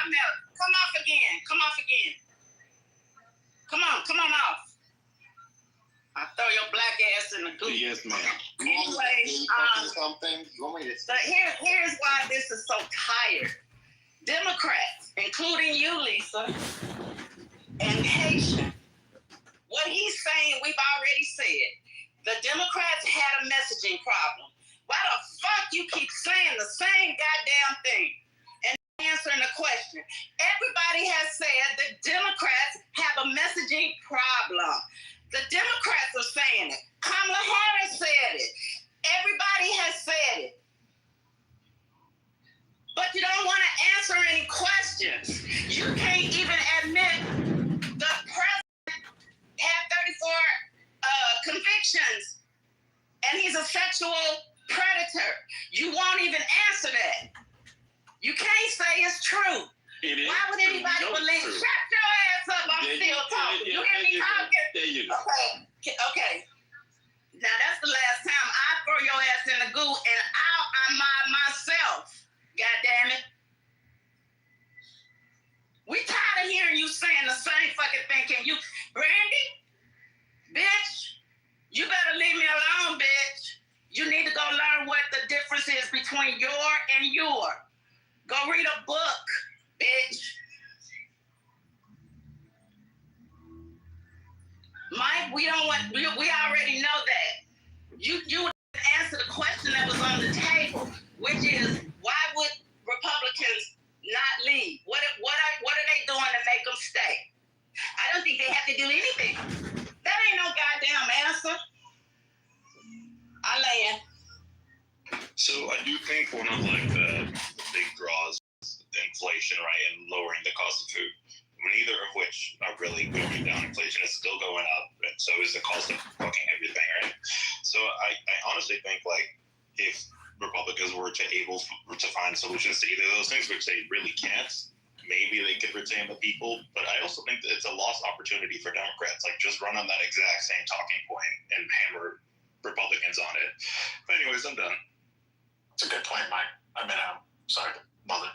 Come off again. Come off again. Come on off. I'll throw your black ass in the goop. Yes, ma'am. Anyway, something. You want me to? so here's why this is so tired. Democrats, including you, Lisa, and Haitian, what he's saying, we've already said. The Democrats had a messaging problem. Why the fuck you keep saying the same goddamn thing and answering the question? Everybody has said the Democrats have a messaging problem. The Democrats are saying it. Kamala Harris said it. Everybody has said it. But you don't want to answer any questions. You can't even admit the president had 34 convictions and he's a sexual predator. You won't even answer that. You can't say it's true. Why would anybody believe? Shut your ass up. I'm still talking. You hear me talking? There you go. Okay. Now that's the last time I throw your ass in the goo and I'll mind myself. God damn it. We tired of hearing you saying the same fucking thing. Can you, Brandy? Bitch, you better leave me alone, bitch. You need to go learn what the difference is between your and your. Go read a book, bitch. Mike, we already know that. You answer the question that was on the table, which is why would Republicans not leave? What are they doing to make them stay? I don't think they have to do anything. That ain't no goddamn answer. I land. So I do think one of the big draws is inflation, right, and lowering the cost of food. Neither of which are really going down. Inflation is still going up, and so is the cost of fucking everything, right? So I honestly think, like, if Republicans were able to find solutions to either of those things, which they really can't, maybe they could retain the people. But I also think that it's a lost opportunity for Democrats. Like, just run on that exact same talking point and hammer Republicans on it. But anyways, I'm done. It's a good point, Mike. I mean, I'm sorry to bother.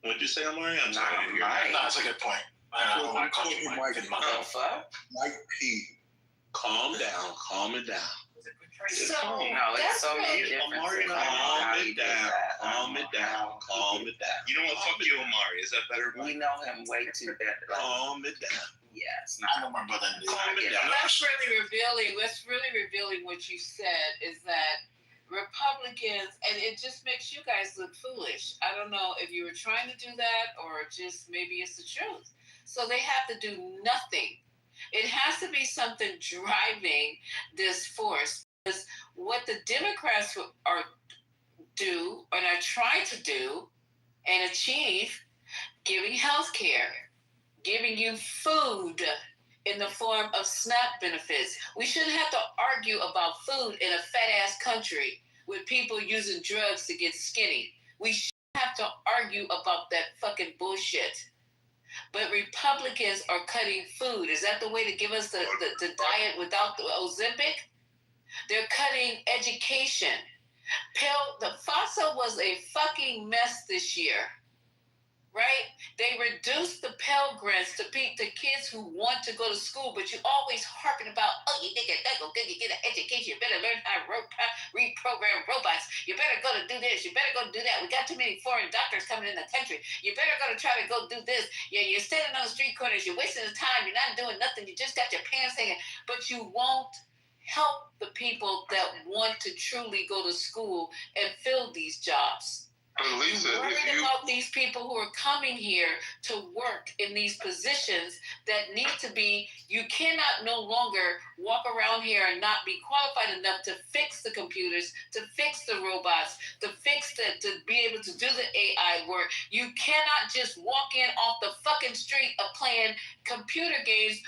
What'd you say, Amari? I'm sorry. No, that's a good point. I don't want to call you Mike. Mike P. Calm down. Calm it down. So, it's so different. Amari, calm it down. Calm it down. Calm it down. You know what? Fuck you, Amari. Is that better? We know him way too better. Calm it down. Yes. I know my brother. That's really revealing. What's really revealing what you said is that Republicans, and it just makes you guys look foolish. I don't know if you were trying to do that or just maybe it's the truth. So they have to do nothing. It has to be something driving this force. Because what the Democrats do and are trying to do and achieve, giving health care, giving you food in the form of SNAP benefits. We shouldn't have to argue about food in a fat-ass country with people using drugs to get skinny. We shouldn't have to argue about that fucking bullshit. But Republicans are cutting food. Is that the way to give us the diet without the Ozempic? They're cutting education. The FAFSA was a fucking mess this year. Right? They reduced the Pell Grants to the kids who want to go to school, but you always harping about, you think that go good, you get an education, you better learn how to reprogram robots, you better go to do this, you better go do that. We got too many foreign doctors coming in the country. You better go to try to go do this. Yeah, you're standing on the street corners, you're wasting the time, you're not doing nothing, you just got your pants hanging, but you won't help the people that want to truly go to school and fill these jobs. Lisa, worried about these people who are coming here to work in these positions that need to be, you cannot no longer walk around here and not be qualified enough to fix the computers, to fix the robots, to be able to do the AI work. You cannot just walk in off the fucking street of playing computer games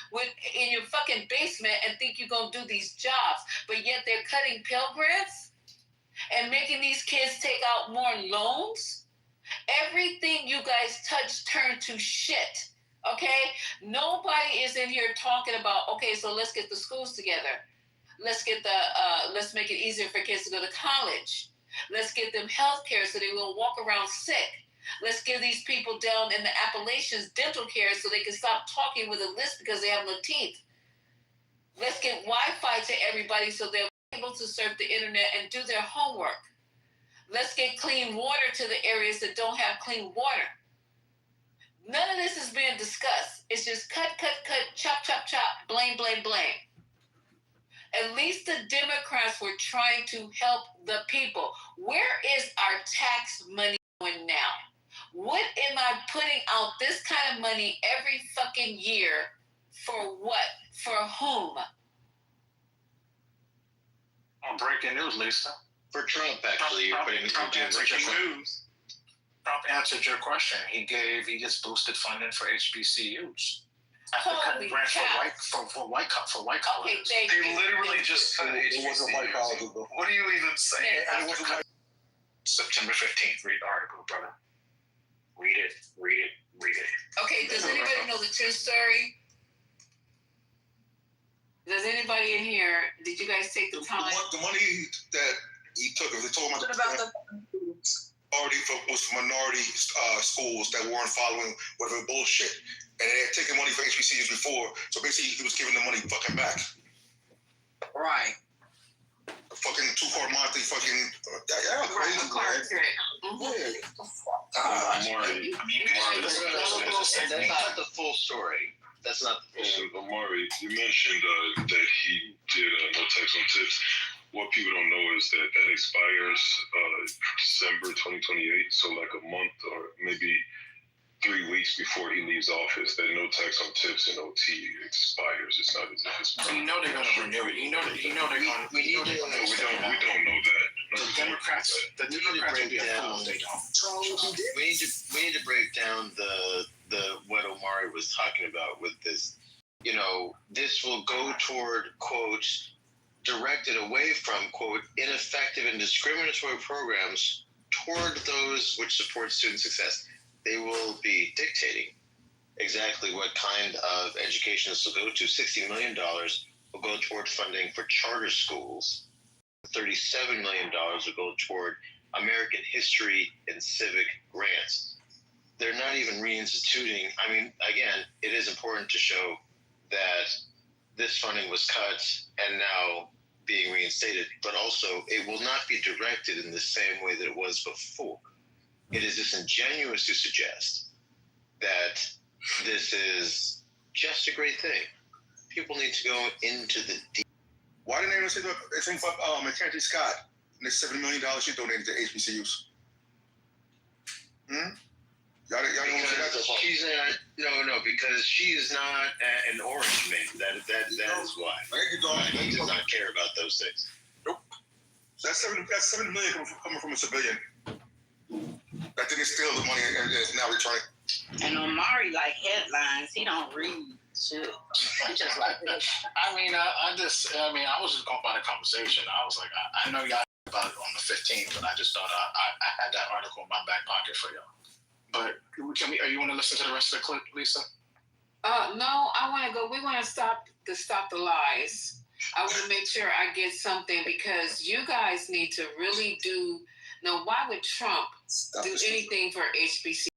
in your fucking basement and think you're going to do these jobs. But yet they're cutting Pell Grants and making these kids take out more loans. Everything you guys touch turned to shit, okay? Nobody is in here talking about, okay, so let's get the schools together. Let's make it easier for kids to go to college. Let's get them health care so they won't walk around sick. Let's give these people down in the Appalachians dental care so they can stop talking with a lisp because they have no teeth. Let's get Wi-Fi to everybody so they're able to surf the internet and do their homework. Let's get clean water to the areas that don't have clean water. None of this is being discussed. It's just cut, chop, chop, chop, blame. At least the Democrats were trying to help the people. Where is our tax money going now? What am I putting out this kind of money every fucking year for what? For whom? Breaking news, Lisa. For Trump, actually, you're putting Trump answered your question. He just boosted funding for HBCUs. After cutting grants for white colleges. Okay, They literally just cut It wasn't white colleges, though. What are you even saying? September 15th, read the article, brother. Read it. Okay, does anybody know the true story? Does anybody in here, did you guys take the time? The money that he took, if they told him was for minority schools that weren't following whatever bullshit. And they had taken money for HBCUs before, so basically he was giving the money fucking back. Right. Fucking two-card monthly fucking... Amari, that's not the full story. That's not the full story. Amari, you mentioned that he did no tax on tips. What people don't know is that expires December 2028, so like a month or maybe 3 weeks before he leaves office, that no tax on tips and OT expires. It's not as if it's... So you know they're going to renew it. You know they're going to... We don't know that. No, The Democrats will be a fool if they don't. We need to break down the what Omari was talking about with this. You know, this will go toward, quote, directed away from, quote, ineffective and discriminatory programs toward those which support student success. They will be dictating exactly what kind of education this will go to. $60 million will go toward funding for charter schools. $37 million will go toward American history and civic grants. They're not even reinstituting. I mean, again, it is important to show that this funding was cut and now being reinstated, but also it will not be directed in the same way that it was before. It is disingenuous to suggest that this is just a great thing. People need to go into the deep. Why didn't anyone say the same fuck Mackenzie Scott and the $70 million she donated to HBCUs? Y'all don't say that? She's not, no, because she is not an orange man. That is why. He does not care about those things. Nope. That's $70 million coming from a civilian. That didn't steal the money and is now returning. And Omari like headlines. He don't read shit. He just like this. I was just going by the conversation. I was like, I know y'all about it on the 15th, but I just thought I had that article in my back pocket for y'all. But are you want to listen to the rest of the clip, Lisa? No, I want to go. We want to stop the lies. I want to make sure I get something because you guys need to really do. Now, why would Trump do anything for HBCU?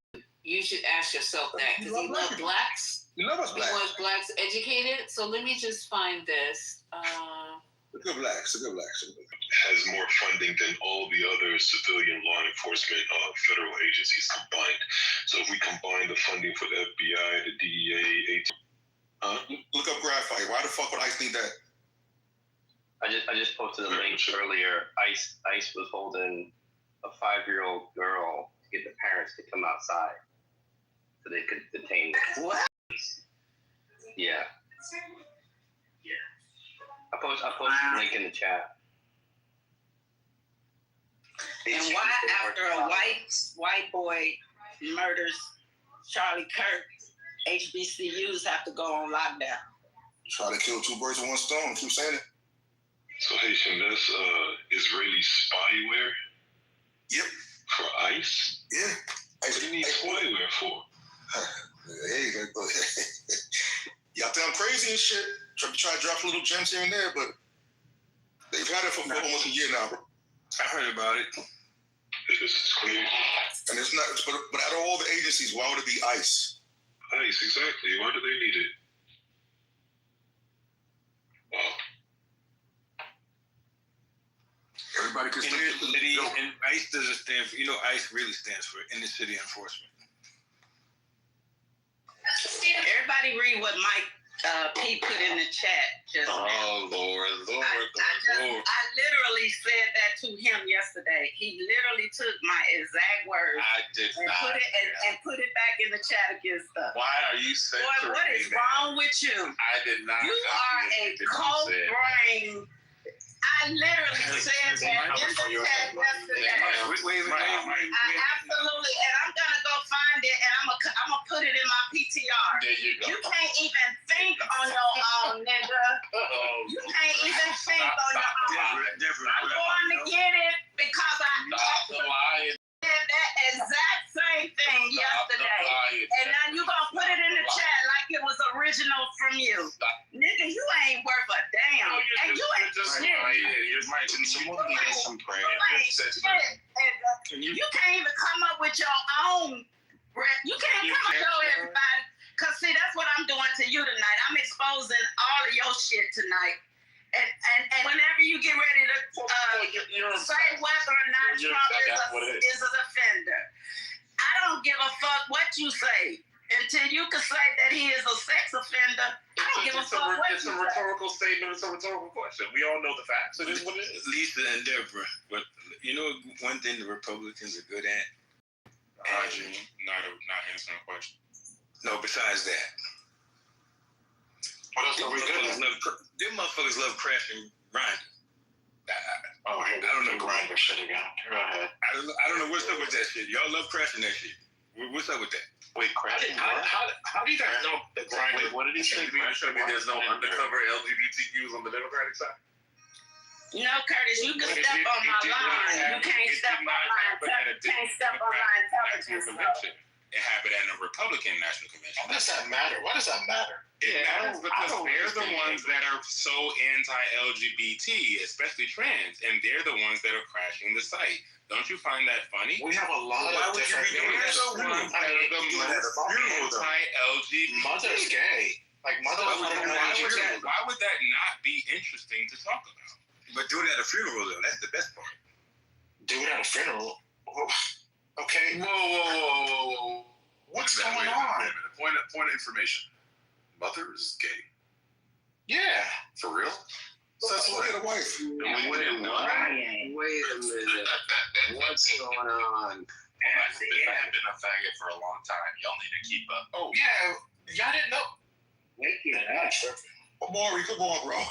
You should ask yourself that because he loves blacks. He loves blacks. He wants blacks educated. So let me just find this. The good blacks. Has more funding than all the other civilian law enforcement federal agencies combined. So if we combine the funding for the FBI, the DEA, Look up graphite. Why the fuck would ICE need that? I just posted a link earlier. ICE was holding a 5-year-old girl to get the parents to come outside so they could detain them. What? Yeah. I posted the link in the chat. And why after a white boy murders Charlie Kirk, HBCUs have to go on lockdown? Try to kill two birds with one stone. Keep saying it. So Haitian, that's Israeli spyware? Yep. For ICE? Yeah. What do you need spyware for? Hey, y'all think I'm crazy and shit. Try to drop little gems here and there, but they've had it for almost a year now. I heard about it. This is clear. And it's not, but out of all the agencies, why would it be ICE? ICE, exactly. Why do they need it? Wow. Everybody can In the city, and ICE doesn't stand for, ICE really stands for Inner City Enforcement. Everybody read what Mike P put in the chat just now. Oh, Lord. I literally said that to him yesterday. He literally took my exact words I did and not. put it back in the chat against stuff. Why are you censoring Boy, what is me, wrong with you? I did not. You are a cold brain. I literally said that in the chat yesterday. Wait. I absolutely, and I'm gonna go find it, and I'm gonna put it in my PTR. There you go. You can't even think on your own, nigga. You can't even think on your own. I'm going to get it because I said that exact same thing yesterday. And now you gonna put it in the chat like it was original from you. Nigga, you ain't worth a damn. And you ain't shit. Someone needs some prayer. You can't even come up with your own. You can't come up with everybody. Because, see, that's what I'm doing to you tonight. I'm exposing all of your shit tonight. And whenever you get ready to say whether or not Trump is an offender, I don't give a fuck what you say. Until you can say that he is a sex offender, I don't give a fuck what you say. It's a rhetorical statement. It's a rhetorical question. We all know the facts. It is what it is. Lisa and Deborah, but one thing the Republicans are good at? Hygiene, not answering a question. No, besides that. What else are we good at? Them motherfuckers love crashing grinding. I don't know grinder shit again. Go ahead. I don't know what's up with that shit. Y'all love crashing that shit. What's up with that? Wait, crashing? How do you guys know the grinder? What did he say? There's no undercover LGBTQs on the Democratic side? No, Curtis, you can step on my line. You can't step on my intelligence. It happened at a Republican National Convention. Why does that matter? Why does that matter? It matters because they're the ones that are so anti-LGBT, especially trans, and they're the ones that are crashing the site. Don't you find that funny? We have a lot of different. They're the ones that are the most anti-LGBT. Mother's gay. Like Why would that not be interesting to talk about? But do it at a funeral, though. That's the best part. Do it at a funeral? Okay. Whoa. What's going on? Point of information. Mother is gay. Yeah. For real? So that's why the wife. Wait a minute. What's going on? I've been a faggot for a long time. Y'all need to keep up. Oh, yeah. Y'all didn't know. Wake it up. Maury, come on, bro.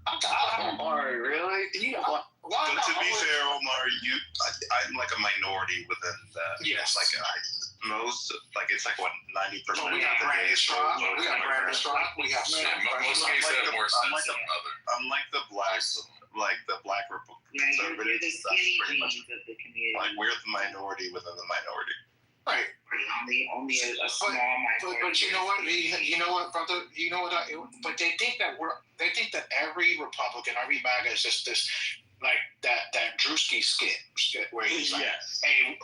Omari, really? To be fair, Omari, I'm like a minority within that. Yes. Like it's like what 90%. We got Brandon Straub. We have Most cases have more sense than other. I'm like the black conservatives. That's pretty much like we're the minority within the minority. Right. Only a small minority. But you know what? You know what, brother? You know what? But they think that every Republican, every MAGA is just this, like that Drewski skit where he's like, hey,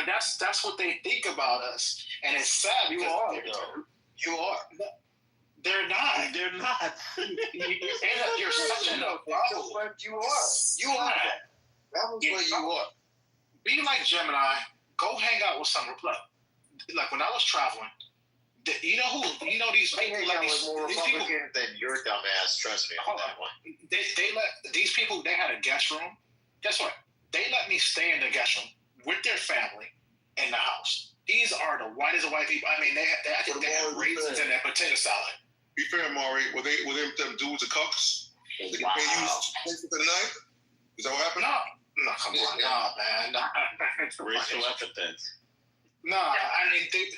that's what they think about us, and it's sad. You are. They're not. You're such an problem. You are. That was what you are. Be like Gemini. Go hang out with some like when I was traveling. You know these people like these people than your dumb ass. Trust me on that one. They let these people. They had a guest room. Guess what? They let me stay in the guest room with their family in the house. These are the whitest of white people. I mean, they have raisins in their potato salad. Be fair, Maury. Were them dudes the cucks? They used for the night? Is that what happened? No, come on, man. Racial epithets. No, I mean they.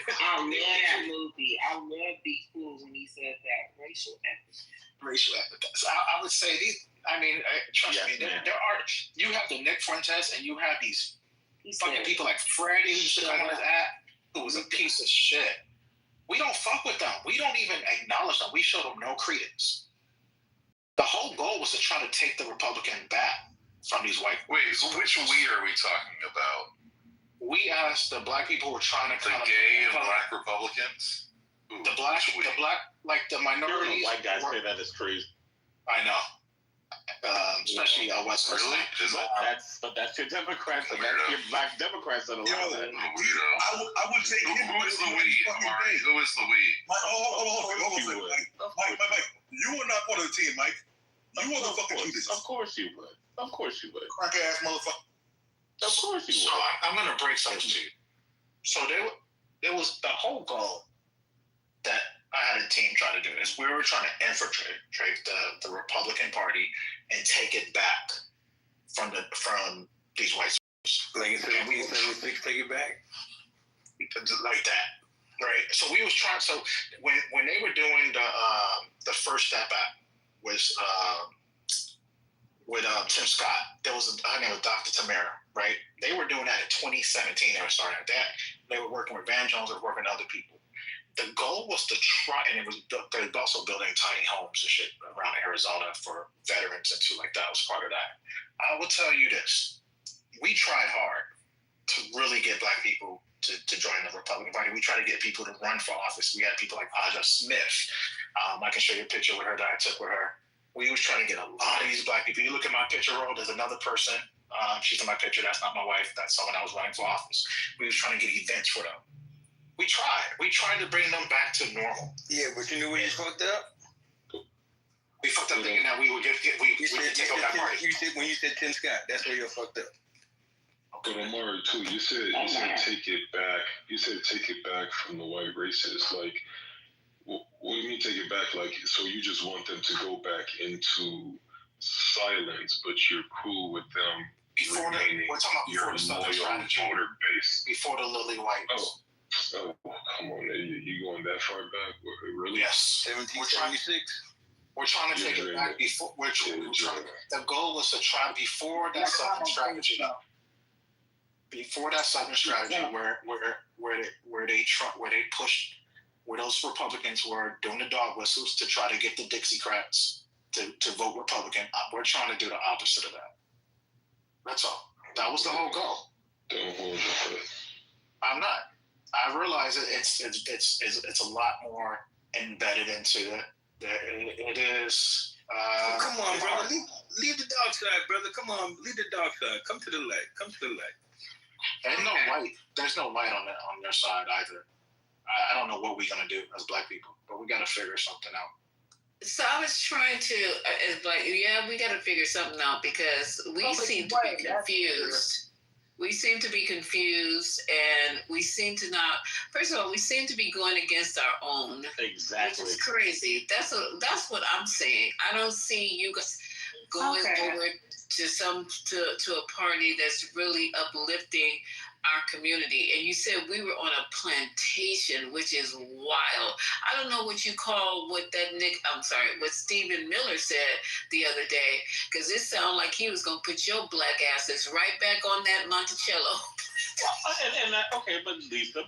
I love that movie. I love B. Cool when he said that racial epithets. I would say these. I mean, trust me. There are. You have the Nick Fuentes, and you have these fucking people like Freddie who's come on his app, who was a piece of shit. We don't fuck with them. We don't even acknowledge them. We show them no credence. The whole goal was to try to take the Republican back from these white. Wait, so which we are we talking about? We asked the black people who were trying to The gay and black Republicans? the black, like the minorities. White guys say that is crazy. I know. Especially West Coast. Really? Is it? That's your Democrats and that's your black Democrats that allow that. I would take him. Who is the we, Amari? Who is the we? Hold on. Mike, you are not part of the team, Mike. You are the fucking Judas. Of course you would. Of course you would. Crack ass motherfucker. Of course you So would. I'm gonna break something to you. So there was the whole goal that I had a team try to do is we were trying to infiltrate the Republican Party and take it back from these white. Like you said, we 76, take it back. Like that, right? So we was trying. So when they were doing the first step back was with Tim Scott. There was her name was Dr. Tamara, right? They were doing that in 2017. They were starting at that. They were working with Van Jones. They were working with other people. The goal was to try, and it was they're also building tiny homes and shit around Arizona for veterans and shit like that. Was part of that. I will tell you this: we tried hard to really get black people to join the Republican Party. We tried to get people to run for office. We had people like Aja Smith. I can show you a picture with her that I took with her. We was trying to get a lot of these black people. You look at my picture roll, there's another person. She's in my picture. That's not my wife. That's someone I was running for office. We was trying to get events for them. We tried. We tried to bring them back to normal. Yeah, but you knew when you fucked up? We fucked up thinking that we would take over that party. When you said Tim Scott, that's where you fucked up. But Amari too, you said take it back. You said take it back from the white racists. Like, what do you mean take it back? Like, so you just want them to go back into silence, but you're cool with them Before we're talking about before the Southern strategy. Voter base. Before the Lily Whites. Oh, come on, you going that far back? Really? Yes. 1776. We're trying to take it back before. The goal was to try before that Southern strategy. Before that Southern strategy, where they pushed, where those Republicans were doing the dog whistles to try to get the Dixiecrats to vote Republican. We're trying to do the opposite of that. That's all. That was the whole goal. Don't hold your breath. I'm not. I realize it's a lot more embedded into it. It is. Come on, brother. Leave the dark side, brother. Come on, leave the dark side. Come to the light. Come to the light. There's no light on their side either. I don't know what we're gonna do as black people, but we gotta figure something out. So I was trying to, we got to figure something out because we seem to be confused. We seem to be confused, and we seem to not. First of all, we seem to be going against our own. Exactly. Which is crazy. That's what I'm saying. I don't see you guys going over to a party that's really uplifting our community. And you said we were on a plantation, which is wild. I don't know what you call what Stephen Miller said the other day, because it sounded like he was going to put your black asses right back on that Monticello. But Lisa,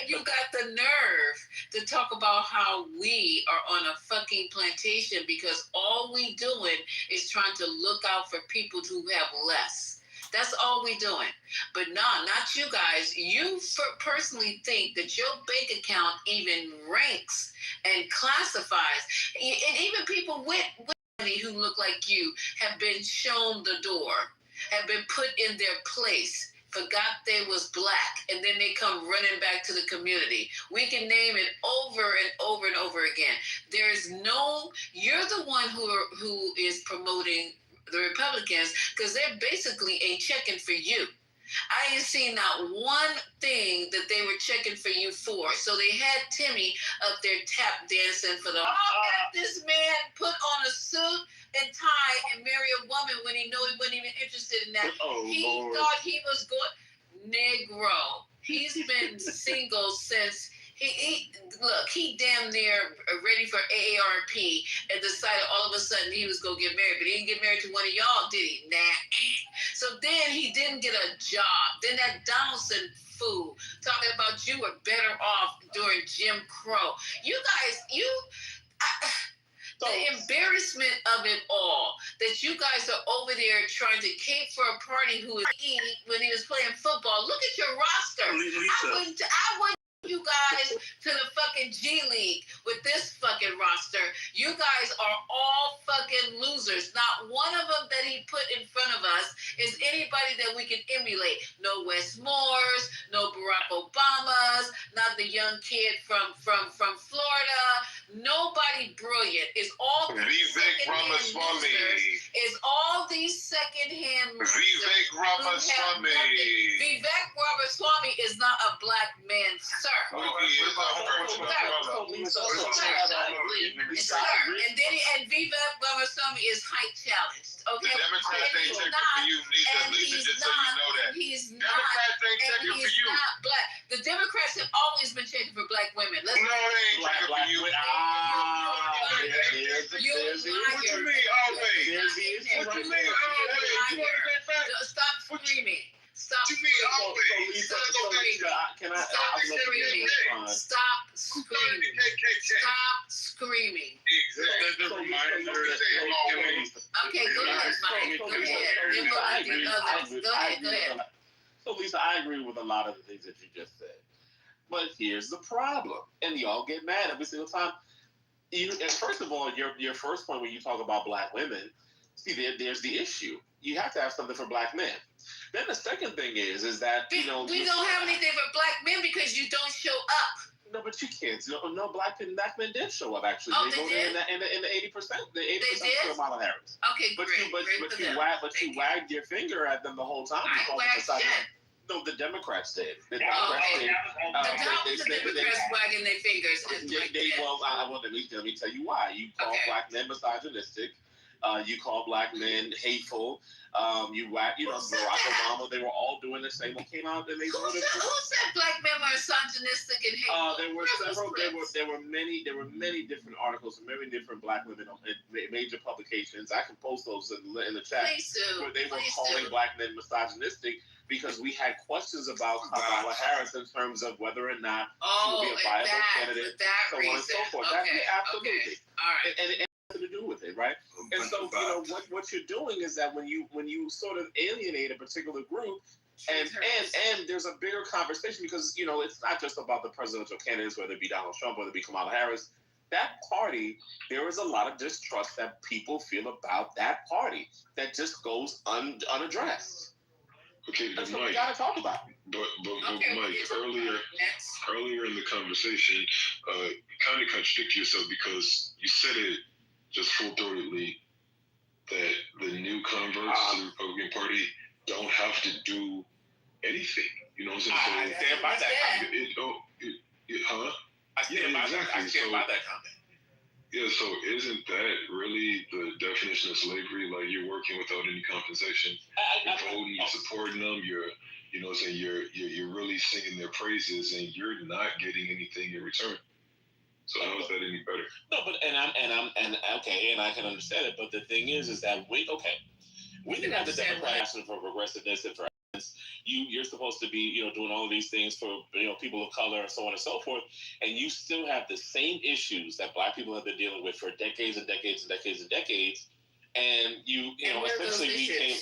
You got the nerve to talk about how we are on a fucking plantation because all we doing is trying to look out for people who have less. That's all we doing. But nah, not you guys. You personally think that your bank account even ranks and classifies. And even people with money who look like you have been shown the door, have been put in their place, forgot they was black, and then they come running back to the community. We can name it over and over and over again. You're the one who is promoting the Republicans, because they're basically ain't checking for you. I ain't seen not one thing that they were checking for you for. So they had Timmy up there tap dancing for the this man put on a suit and tie and marry a woman when he knew he wasn't even interested in that. He thought he was going Negro. He's been single since he damn near ready for AARP and decided all of a sudden he was going to get married, but he didn't get married to one of y'all, did he? Nah. So then he didn't get a job. Then that Donaldson fool talking about you were better off during Jim Crow. You guys, the embarrassment of it all, that you guys are over there trying to cape for a party who is eating when he was playing football. Look at your roster. I wouldn't you guys to the fucking G League with this fucking roster. You guys are all fucking losers. Not one of them that he put in front of us is anybody that we can emulate. No Wes Moores, no Barack Obamas, not the young kid from Florida. Nobody brilliant. It's all Vivek Ramaswamy. It's all these secondhand losers. Vivek Ramaswamy. Vivek Ramaswamy is not a black man, sir. What about And Vivek Ramaswamy is height challenged. Okay. The Democrats ain't checking for you, Lisa, just so you know that. He's Democrats ain't checking for you. not black. The Democrats have always been checking for black women. No, they ain't checking for you. What you mean always? What you mean always? Stop screaming. Stop screaming. Can I Stop screaming. Stop screaming. Stop screaming. Okay, go ahead, Mike. Go ahead. So, Lisa, I agree with a lot of the things that you just said. But here's the problem. And y'all get mad every single time. And first of all, your first point when you talk about black women, see, there's the issue. You have to have something for black men. Then the second thing is that, we don't have anything for black men because you don't show up. No, but you can't. No, black men did show up, actually. Oh, they voted in the 80%. The 80% for Kamala Harris. Okay, but great. you wagged your finger at them the whole time. I wagged shit. No, the Democrats did. The Democrats wagging their fingers. Let me tell you why. You call black men misogynistic. You call black men hateful. Barack Obama, they were all doing the same. They came out and they voted. Who said black men were misogynistic and hateful? There were many different articles from many different black women in major publications. I can post those in the chat. Where they were calling black men misogynistic because we had questions about Kamala Harris in terms of whether or not she would be a viable candidate, so on and so forth. Absolutely. All right. And to do with it, right? And so, what you're doing is that when you sort of alienate a particular group, and there's a bigger conversation because it's not just about the presidential candidates, whether it be Donald Trump, whether it be Kamala Harris. That party, there is a lot of distrust that people feel about that party that just goes unaddressed. Okay, that's but what we gotta talk about. But Mike, earlier in the conversation, you kind of contradict yourself because you said it just full-throatedly that the new converts to the Republican Party don't have to do anything. You know what I'm saying? I stand by that comment. I stand by that comment. Yeah, so isn't that really the definition of slavery? Like you're working without any compensation. You're voting, you're supporting them, you're really singing their praises and you're not getting anything in return. So how is that any better? No, but and I can understand it. But the thing is that we can have the Democrats for progressiveness and for you're supposed to be doing all of these things for people of color and so on and so forth, and you still have the same issues that black people have been dealing with for decades and decades and decades and decades, and essentially became.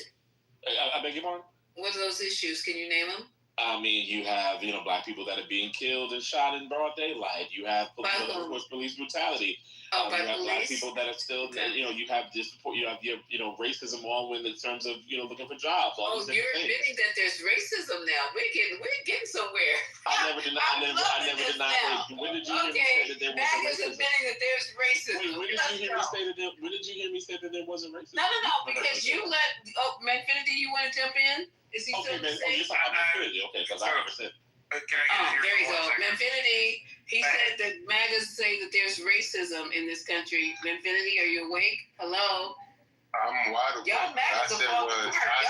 I beg your pardon? What are those issues? Can you name them? I mean, you have black people that are being killed and shot in broad daylight. You have police brutality. You have black people that are still, you have racism all in terms of looking for jobs. You're admitting that there's racism now. We're getting somewhere. I never denied. When did you hear me say that there wasn't racism? Admitting that there's racism. Wait, when did you hear me say that there wasn't racism? No, because you let Manfinity, you want to jump in? Is he still the same? Okay, because I never said. There you go. Manfinity, he said that MAGAs say that there's racism in this country. Manfinity, are you awake? Hello? I'm wide awake. Y'all MAGAs are falling apart.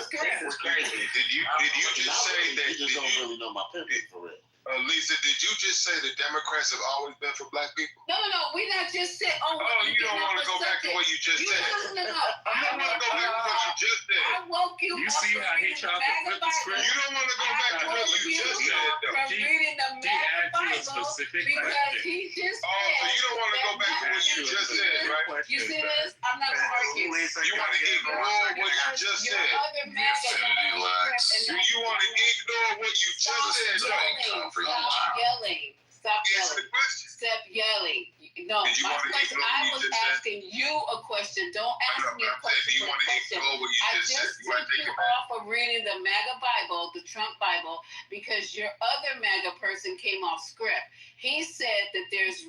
Did you just say that? You just don't really know my pimping for real. Lisa, did you just say the Democrats have always been for black people? No. We not just said. Oh, you don't want to go back to what you just said. No. I don't want to go back to what you just said. I woke you You up. see how he tried to flip the script? You don't want to go back to what you just said, though. From reading the He asked you a Bible specific because question. he just Oh, so you don't want to go back to what you just said, right? You see this? I'm not gonna argue. You want to ignore what you just Your said. other man Infinity Lex. Do you want to ignore what you just said, though? Stop yelling. Stop Answer yelling. the question. Stop yelling. No, Did you my want to question, ignore I what you was just said? asking you a question. Don't ask me a I'm saying, do question. you want to ignore what you I just said? just You want took to take you it back? off of reading the MAGA Bible, the Trump Bible, because your other MAGA person came off script. He said that there's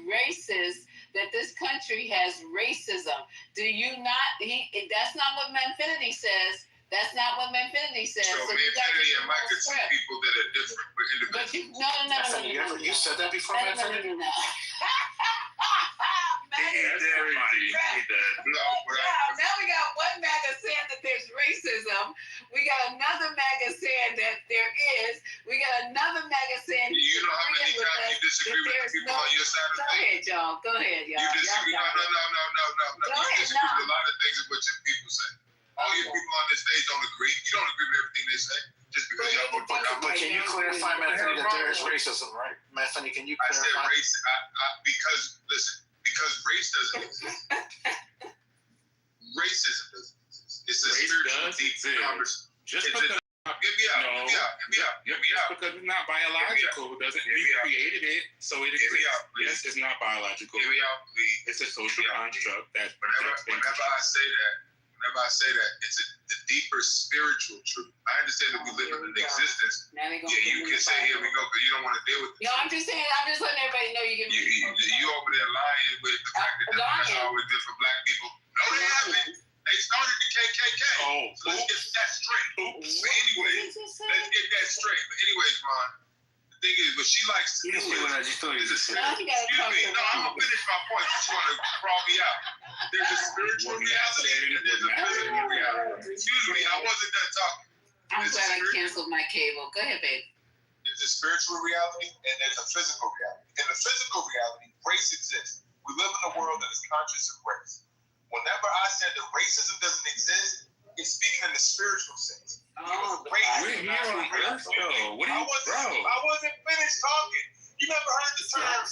that this country has racism. Do you not? That's not what Manfinity says. That's not what Manfinity says. So you got to Manfinity get and Mike off are two script. people that are different but But individuals. no. You said that before, No. Manfinity? No, but Now we got one MAGA saying that there's racism. We got another MAGA saying that there is. We got another MAGA saying you know how many times you disagree with the people on your side of Go things? ahead, y'all. Go ahead, y'all. You disagree? Y'all got it. No. Go You ahead, disagree no. with a lot of things of what your people say. All your people on this stage don't agree. You don't agree with everything they say just because y'all vote for them. But can you clarify, Manfinity, that there is racism, right? Manfinity, can you I said clarify? race because race doesn't exist. Racism doesn't exist. It's a Race spiritual does deep exist. conversation. Just It's because Get me out. just because it's not biological doesn't mean we created it, so it Get me exists. out, please. Yes, it's not biological. Get me out, please. It's a social construct that's Whenever I say that, it's the deeper spiritual truth. I understand that we live in an existence. Now they gonna Yeah, you put can me say in here we go, because you don't want to deal with No, this. I'm just saying. I'm just letting everybody know you give me. You over there lying with the fact that that's always been for black people. No, they haven't. They started the KKK. Oh, so let's get that straight. But anyways, let's get that straight. But anyways, Ron, the thing is, but she likes to do it. Excuse me. No, I'm gonna finish my point. But you want to crawl me out. There's a spiritual reality and there's a physical reality. Excuse me, I wasn't done talking. I'm glad I canceled my cable. Go ahead, babe. There's a spiritual reality and there's a physical reality. In the physical reality, race exists. We live in a world that is conscious of race. Whenever I said that racism doesn't exist, it's speaking in the spiritual sense. We're here on Earth, though. What are you, bro? I wasn't finished talking. You never heard the term.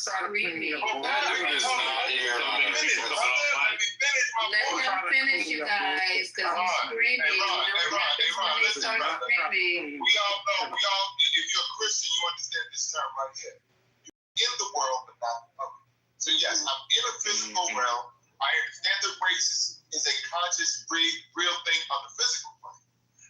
Let him finish, you guys, because he's screaming. We all know, if you're a Christian, you understand this term right here. You're in the world, but not of it. So yes, I'm in a physical realm. I understand that racism is a conscious, real thing on the physical plane.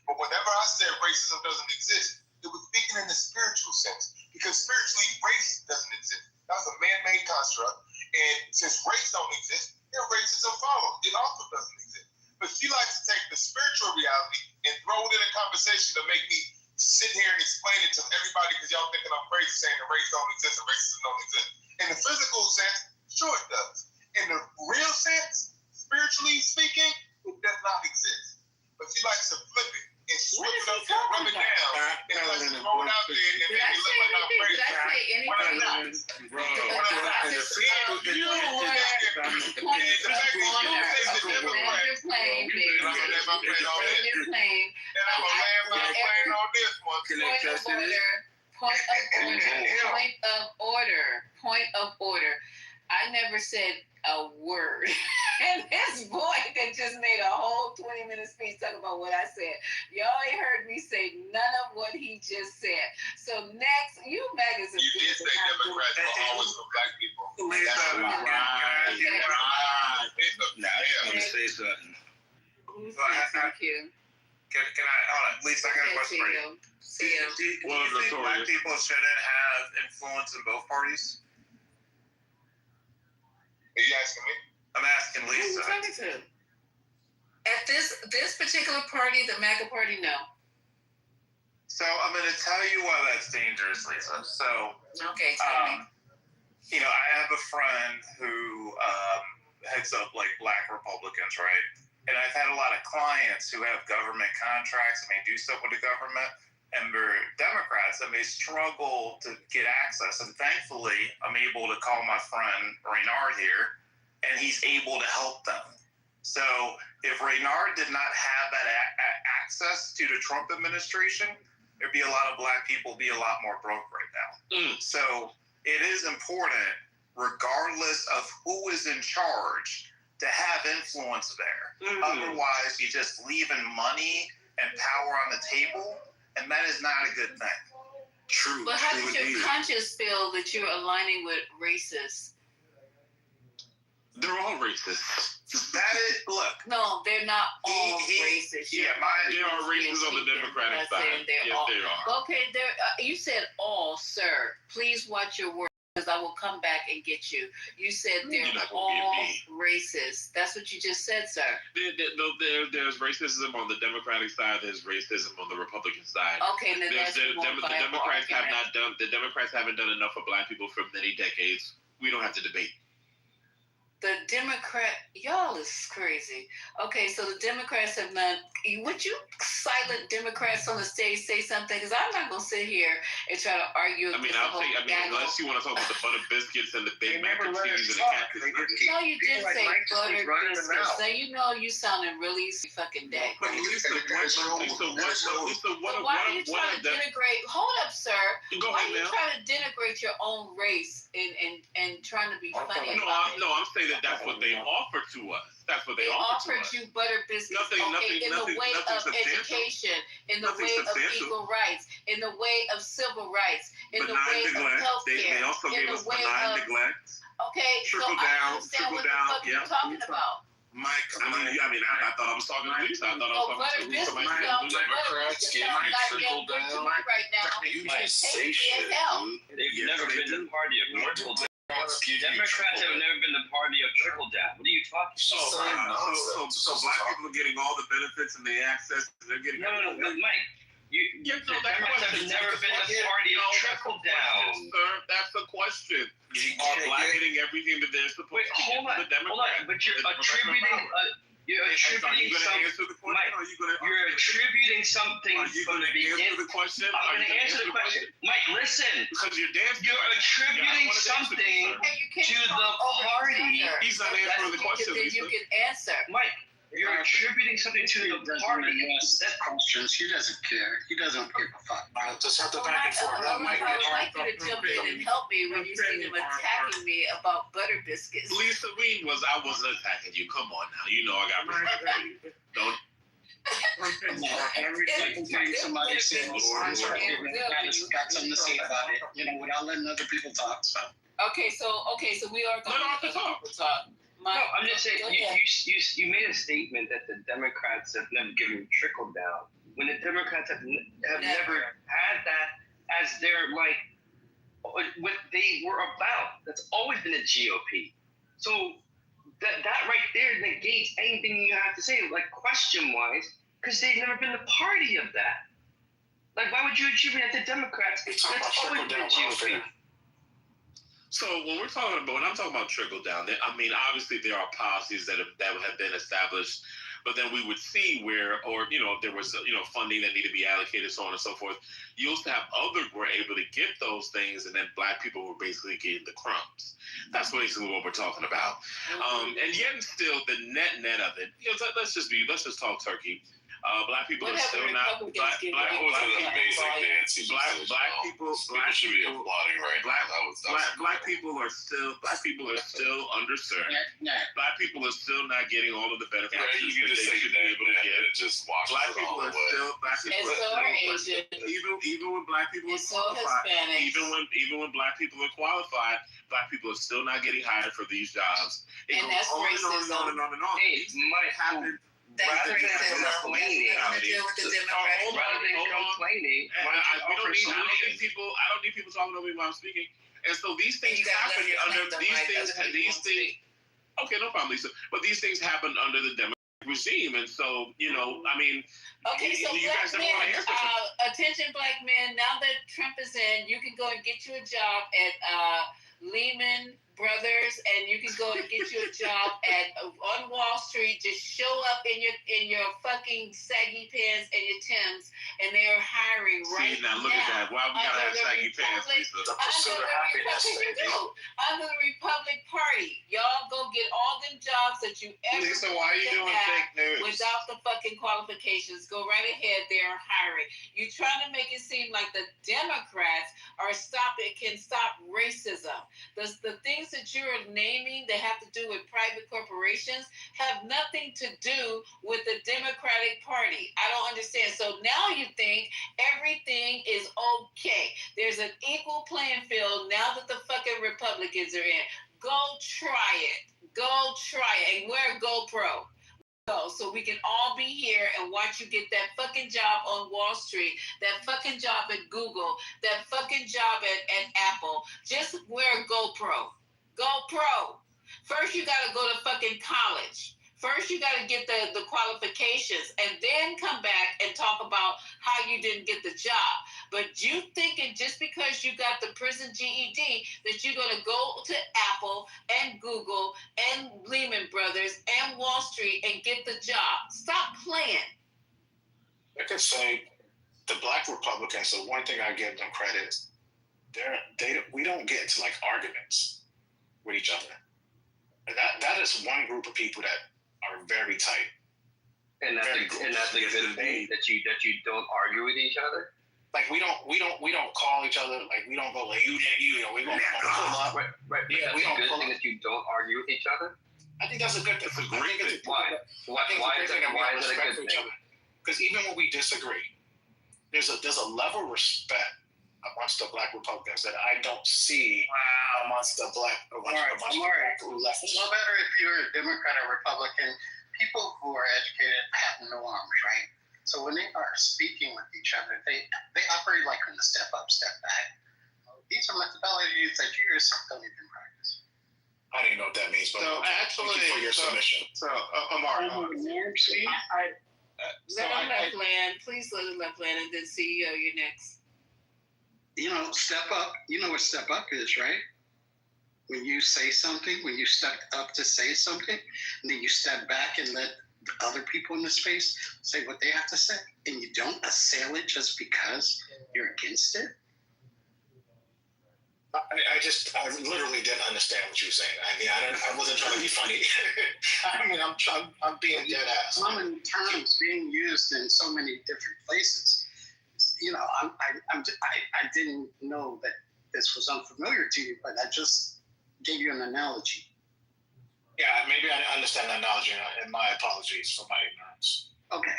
But whenever I said racism doesn't exist, it was speaking in the spiritual sense. Because spiritually, race doesn't exist. That was a man-made construct. And since race don't exist, then racism follows. It also doesn't exist. But she likes to take the spiritual reality and throw it in a conversation to make me sit here and explain it to everybody because y'all thinking I'm crazy saying that race don't exist and racism don't exist. In the physical sense, sure it does. In the real sense, spiritually speaking, it does not exist. But she likes to flip it and switch it up and rub it down and let's throw it out there and make it look like I'm crazy. Did I say anything? Point of order. I never said a word. And this boy that just made a whole 20-minute speech talking about what I said. Y'all ain't heard me say none of what he just said. So next, you magazine. You did say Democrats were always for black people. Now I just want to say something. Thank you. Can I hold on, Lisa, I got a question for you. Do you think black people shouldn't have influence in both parties? Are you asking me? I'm asking Who are you Lisa. talking to? At this particular party, the MAGA party, no. So I'm going to tell you why that's dangerous, Lisa. So, Okay, tell me. you know, I have a friend who heads up like black Republicans, right? And I've had a lot of clients who have government contracts and they do stuff with the government. and they're Democrats and they struggle to get access. And thankfully, I'm able to call my friend Reynard here, and he's able to help them. So if Reynard did not have that access to the Trump administration, there'd be a lot of black people be a lot more broke right now. So it is important, regardless of who is in charge, to have influence there. Otherwise, you're just leaving money and power on the table, and that is not a good thing. True. But how does your conscience feel that you're aligning with racists? They're all racist. That is, look. No, they're not all racist. Yeah, there are racists on the Democratic side. Yes, all. there are. Okay, you said all, sir. Please watch your words, because I will come back and get you. You said they're all racist. That's what you just said, sir. There's racism on the Democratic side. There's racism on the Republican side. Okay, then the Democrats haven't done enough for black people for many decades. We don't have to debate. The y'all is crazy. Okay, so the Democrats have not. Would you silent Democrats on the stage say something? Because I'm not gonna sit here and try to argue. Unless you want to talk about the butter biscuits and the Big Mac and cheese and the cactus. No, you did say butter biscuits. Now you know you sounding really fucking dead. But Lisa, why are you trying to denigrate? Hold up, sir. Why are you trying to denigrate your own race and trying to be funny? No, I'm saying that's what they offer to us. That's what they offer to us. You butter biscuits. In the way of education, in the way of equal rights, in the way of civil rights, in the way of healthcare. They also gave us benign neglect. Okay, trickle down. You're talking about. Mike, I thought I was talking to Lisa. I thought I was talking to Lisa. Democrats get trickle down. Right now. You might say shit, dude. They've never been the party of trickle down. Democrats have never been the party of trickle down. What are you talking about? So black people are getting all the benefits and the access. They're getting no, Mike. Democrats have never been the party of trickle down. Sir, that's the question. Are black getting everything that they're supposed to get from the Democrats? Hold on, but you're attributing. You're attributing something from the beginning. The question? I'm going to answer the question. Mike, listen. Because you're attributing something to the party. He's not answering the question. You can answer. Mike, you're attributing something to the party. Questions. He doesn't care. He doesn't give a fuck. I'll just have to back and forth. I would like you to jump in and help me when you see them attacking me about butter biscuits. Lisa, I wasn't attacking you. Come on now. You know I got respect for you. Don't. Every single time somebody says got something to say about it, without letting other people talk. So. Okay, so we are going to talk. No, I'm just saying, you made a statement that the Democrats have never given trickle down. When the Democrats have never had that as their, what they were about. That's always been the GOP. So that right there negates anything you have to say, question-wise, because they've never been the party of that. Why would you attribute that to Democrats? That's always been the GOP. So when I'm talking about trickle down, obviously there are policies that have been established, but then we would see where, there was, funding that needed to be allocated, so on and so forth. You used to have others were able to get those things, and then black people were basically getting the crumbs. That's basically what we're talking about. And yet still the net of it, let's just talk turkey. Black people are still not. Black people are still underserved. Black people are still not getting all of the benefits that they should be able to get. Black people are still. Even when black people are qualified, even when black people are qualified, black people are still not getting hired for these jobs. And that's racism. And on. Hey, might happen. Rather than complaining, I don't need people talking over me while I'm speaking. And so these things happen under these things. Okay, no problem, Lisa. But these things happen under the Democratic regime, and so Okay, so black men, attention, black men. Now that Trump is in, you can go and get you a job at Lehman brothers, and you can go and get you a job on Wall Street. Just show up in your fucking saggy pants and your Timbs, and they're hiring right now. Now look at that. Why we gotta have saggy pants, Lisa? The pursuit of happiness, baby. Under the Republic Party, y'all go get all them jobs that you ever Lisa, why are you doing fake news? without the fucking qualifications. Go right ahead. They're hiring. You trying to make it seem like the Democrats can stop racism. The things that you're naming that have to do with private corporations have nothing to do with the Democratic Party. I don't understand. So now you think everything is okay. There's an equal playing field now that the fucking Republicans are in. Go try it. Go try it. And wear a GoPro. So we can all be here and watch you get that fucking job on Wall Street, that fucking job at Google, that fucking job at Apple. Just wear a GoPro. GoPro. First you gotta go to fucking college. First you gotta get the qualifications and then come back and talk about how you didn't get the job. But you thinking just because you got the prison GED that you're gonna go to Apple and Google and Lehman Brothers and Wall Street and get the job. Stop playing. I could say the Black Republicans, the one thing I give them credit, we don't get into like arguments with each other. And that is one group of people that are very tight. And that's a good thing that you don't argue with each other. Like we don't call each other, like we don't go like you know we don't pull up. Right. Yeah, we don't good pull thing up. that you don't argue with each other. I think that's a good thing. Why? Why is that a good thing? Because even when we disagree, there's a level of respect amongst the Black Republicans that I don't see amongst the Black leftists. No matter if you're a Democrat or Republican, people who are educated have norms, right? So when they are speaking with each other, they operate like in the step up, step back. These are methodologies that you yourself don't even practice. I don't even know what that means, but So actually, thank you for your submission. So Amar, Let him let land. Please let him let land, and then CEO, you're next. You know, step up. You know what step up is, right? When you say something, when you step up to say something, and then you step back and let the other people in the space say what they have to say, and you don't assail it just because you're against it. I literally didn't understand what you were saying. I mean, I wasn't trying to be funny. I mean, I'm being dead ass. Common terms being used in so many different places. You know, I didn't know that this was unfamiliar to you, but I just gave you an analogy. Yeah, maybe I didn't understand the analogy, and my apologies for my ignorance. Okay,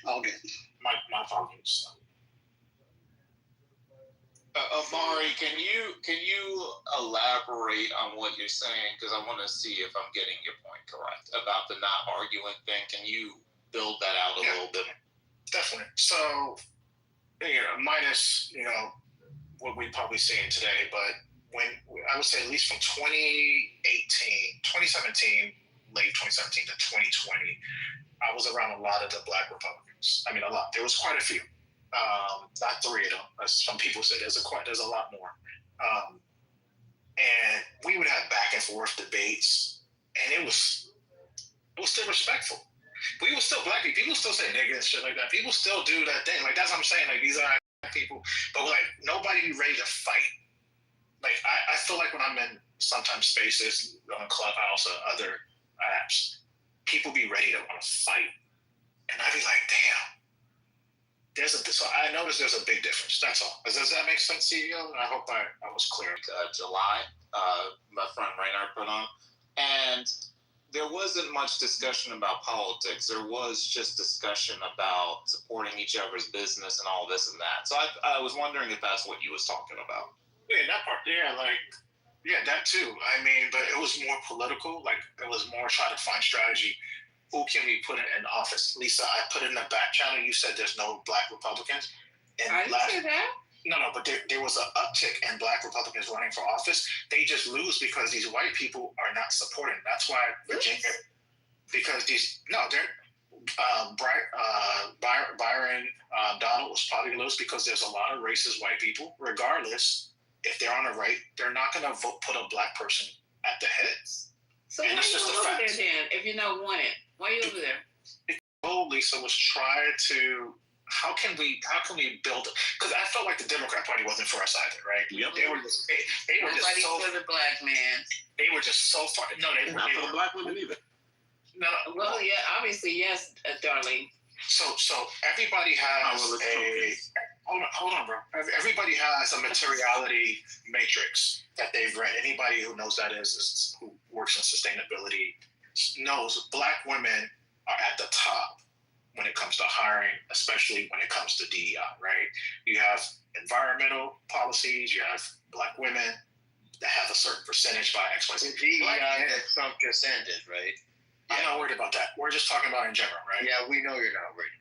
all good. My apologies. Amari, can you elaborate on what you're saying? Because I want to see if I'm getting your point correct about the not arguing thing. Can you build that out a little bit? Definitely. So, minus what we probably seeing today, but when I would say at least from 2017, late 2017 to 2020, I was around a lot of the Black Republicans. I mean, a lot. There was quite a few. Not three of them, as some people say. There's a lot more. And we would have back and forth debates, and it was still respectful. We were still black people. People still say nigga and shit like that. People still do that thing. Like, that's what I'm saying. Like, these are people, but like nobody be ready to fight. Like, I feel like when I'm in sometimes spaces on Clubhouse or other apps, people be ready to want to fight, and I'd be like, damn. So I noticed there's a big difference. That's all. Does that make sense, CEO? I hope I was clear. July, my friend Raynard put on, and there wasn't much discussion about politics. There was just discussion about supporting each other's business and all this and that. So I was wondering if that's what you was talking about. Yeah, that part. Yeah, that too. I mean, but it was more political. Like, it was more trying to find strategy. Who can we put in office? Lisa, I put in the back channel. You said there's no Black Republicans. And I didn't say that. No, but there was an uptick in Black Republicans running for office. They just lose because these white people are not supporting. That's why Virginia, because Byron Donald was probably lose because there's a lot of racist white people. Regardless, if they're on the right, they're not going to put a Black person at the head. So And why it's you just a over there fact. then? If you're not wanted, why you over there? Lisa was trying to. How can we build? Because I felt like the Democrat Party wasn't for us either, right? Yep. They were just Nobody so. for the black man. They were just so far. No, they Not for were. the black women either. No. Well, yeah, obviously, yes, darling. So everybody has Powerless a. trophies. Hold on, bro. Everybody has a materiality matrix that they've read. Anybody who knows that is who works in sustainability knows black women are at the top when it comes to hiring, especially when it comes to DEI, right? You have environmental policies, you have black women that have a certain percentage by XYZ. DEI that Trump just ended, right? I'm not worried about that. We're just talking about in general, right? Yeah, we know you're not worried.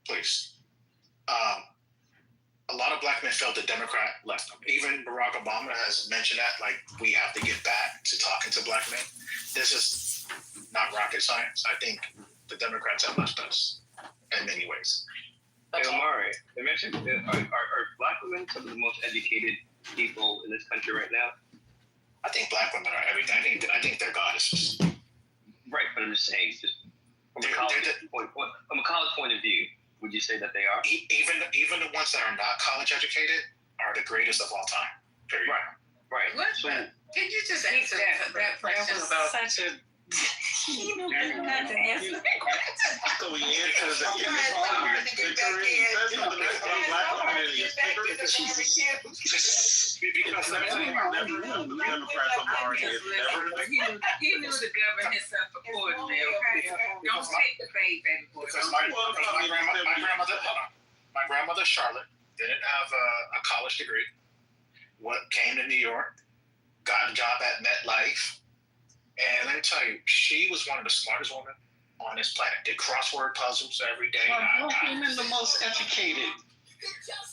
Please. A lot of black men felt the Democrat left them. Even Barack Obama has mentioned that, like, we have to get back to talking to black men. This is not rocket science. I think the Democrats have left us in many ways. Hey, Omari, they mentioned are black women some of the most educated people in this country right now? I think black women are everything. I think they're goddesses. Right, but I'm just saying, just from a college point of view, would you say that they are? Even the ones that are not college educated are the greatest of all time. Period. Right. What? So, Did you just answer that question about such a? You know, not to answer that question. So we answered that. Because He knew to govern himself accordingly. Okay, don't take the bait, baby boy. Because my grandmother Charlotte didn't have a college degree. Came to New York, got a job at MetLife, and let me tell you, she was one of the smartest women on this planet. Did crossword puzzles every day. Black women are the most educated.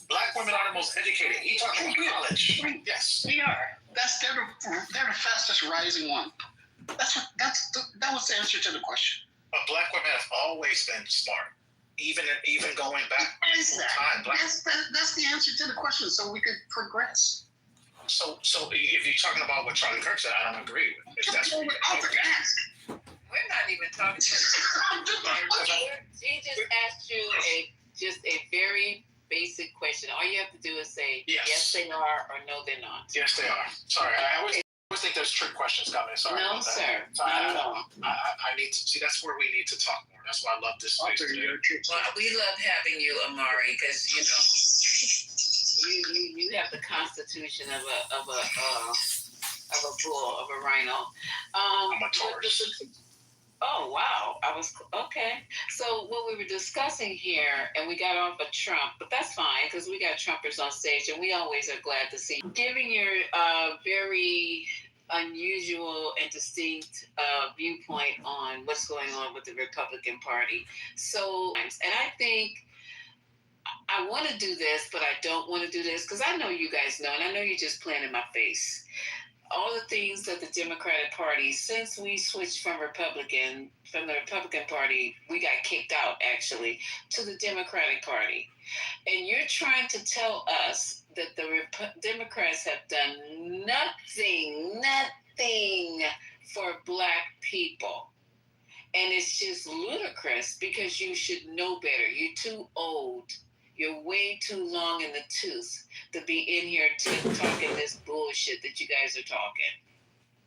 Black women are the most educated. You talking about college? Yes, They are. They're the fastest rising one. That was the answer to the question. but black women have always been smart, even going back Is that? time. That's the answer to the question, so we could progress. So if you're talking about what Charlie Kirk said, I don't agree with. If that's what ask. We're not even talking. She just asked you a very basic question. All you have to do is say yes they are or no they're not. Yes, they are. Sorry, I always think there's trick questions coming. Sorry. No, about that. sir. Sorry, Not at all. I need to see. That's where we need to talk more. That's why I love this space. Well, we love having you, Amari, because you know you have the constitution of a bull, of a rhino. I'm a Taurus. Oh wow! Okay. So what we were discussing here, and we got off of Trump, but that's fine because we got Trumpers on stage, and we always are glad to see you. Giving your very unusual and distinct viewpoint on what's going on with the Republican Party. So, and I think I want to do this, but I don't want to do this because I know you guys know, and I know you're just playing in my face. All the things that the Democratic Party, since we switched from the Republican Party, we got kicked out actually, to the Democratic Party. And you're trying to tell us that the Democrats have done nothing for Black people. And it's just ludicrous because you should know better. You're too old. You're way too long in the tooth to be in here talking this bullshit that you guys are talking.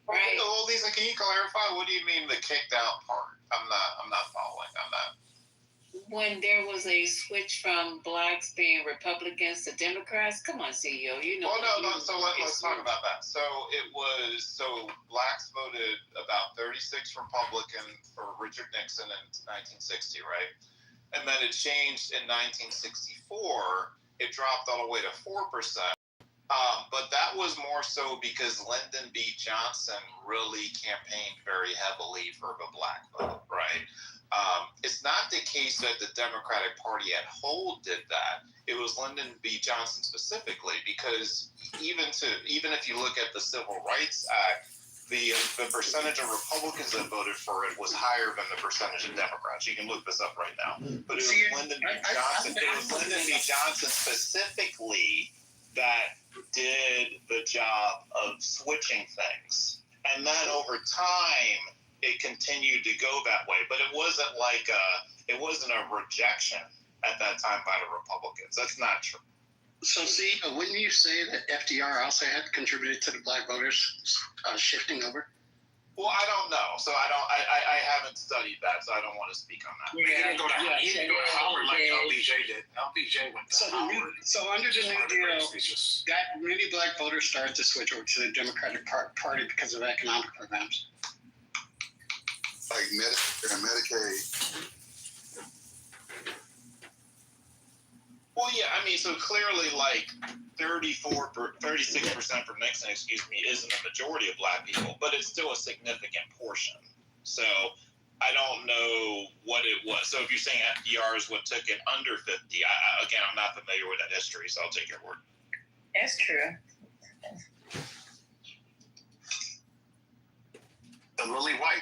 Right? Well, Lisa, can you clarify? What do you mean the kicked out part? I'm not following. When there was a switch from blacks being Republicans to Democrats, come on, CEO, you know. Well, no. So let's talk about that. So blacks voted about 36 Republican for Richard Nixon in 1960, right? And then it changed in 1964. It dropped all the way to 4%. But that was more so because Lyndon B. Johnson really campaigned very heavily for the black vote, right? It's not the case that the Democratic Party at whole did that. It was Lyndon B. Johnson specifically, because even if you look at the Civil Rights Act, the percentage of Republicans that voted for it was higher than the percentage of Democrats. You can look this up right now. But it was Lyndon B. Johnson. It was Lyndon B. Johnson specifically that did the job of switching things. And then over time, it continued to go that way. But it wasn't it wasn't a rejection at that time by the Republicans. That's not true. So see, wouldn't you say that FDR also had contributed to the black voters shifting over? Well, I don't know. So I haven't studied that, so I don't want to speak on that. He didn't go to Howard like LBJ did. LBJ went to Howard. So under the New Deal, that many black voters started to switch over to the Democratic Party because of economic programs. Like Medicare and Medicaid. Well, yeah, I mean, so clearly, like 36% for Nixon, isn't a majority of black people, but it's still a significant portion. So I don't know what it was. So if you're saying FDR is what took it under 50, again, I'm not familiar with that history, so I'll take your word. That's true. The Lily White,